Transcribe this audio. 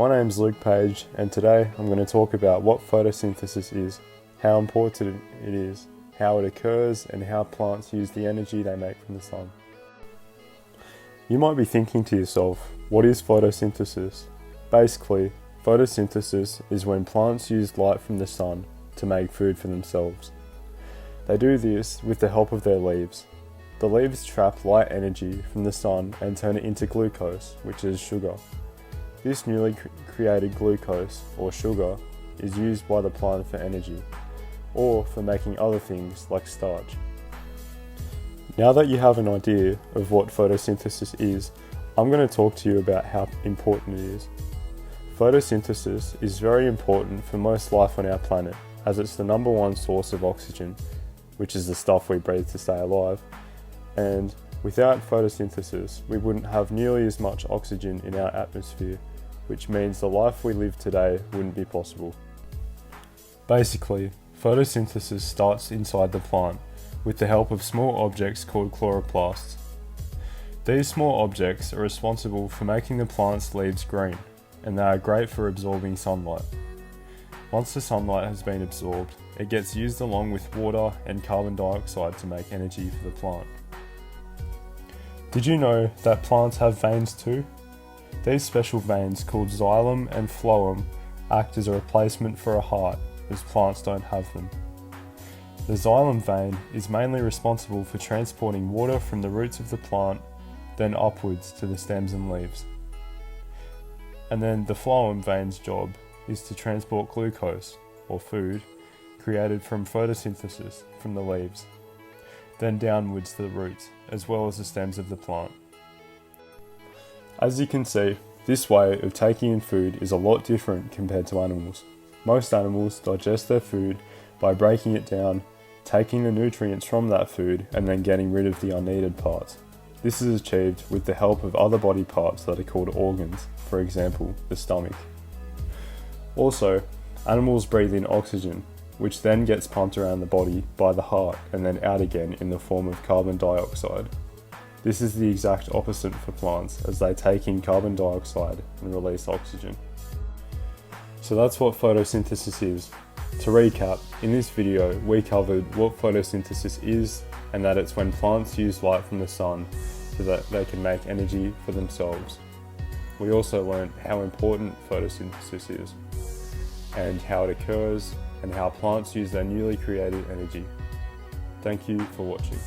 My name's Luke Page, and today I'm going to talk about what photosynthesis is, how important it is, how it occurs, and how plants use the energy they make from the sun. You might be thinking to yourself, what is photosynthesis? Basically, photosynthesis is when plants use light from the sun to make food for themselves. They do this with the help of their leaves. The leaves trap light energy from the sun and turn it into glucose, which is sugar. This newly created glucose, or sugar, is used by the plant for energy, or for making other things like starch. Now that you have an idea of what photosynthesis is, I'm going to talk to you about how important it is. Photosynthesis is very important for most life on our planet, as it's the number one source of oxygen, which is the stuff we breathe to stay alive, and without photosynthesis we wouldn't have nearly as much oxygen in our atmosphere, which means the life we live today wouldn't be possible. Basically, photosynthesis starts inside the plant with the help of small objects called chloroplasts. These small objects are responsible for making the plant's leaves green, and they are great for absorbing sunlight. Once the sunlight has been absorbed, it gets used along with water and carbon dioxide to make energy for the plant. Did you know that plants have veins too? These special veins, called xylem and phloem, act as a replacement for a heart, as plants don't have them. The xylem vein is mainly responsible for transporting water from the roots of the plant, then upwards to the stems and leaves. And then the phloem vein's job is to transport glucose, or food, created from photosynthesis from the leaves, then downwards to the roots, as well as the stems of the plant. As you can see, this way of taking in food is a lot different compared to animals. Most animals digest their food by breaking it down, taking the nutrients from that food, and then getting rid of the unneeded parts. This is achieved with the help of other body parts that are called organs, for example, the stomach. Also, animals breathe in oxygen, which then gets pumped around the body by the heart and then out again in the form of carbon dioxide. This is the exact opposite for plants, as they take in carbon dioxide and release oxygen. So that's what photosynthesis is. To recap, in this video we covered what photosynthesis is, and that it's when plants use light from the sun so that they can make energy for themselves. We also learned how important photosynthesis is, and how it occurs, and how plants use their newly created energy. Thank you for watching.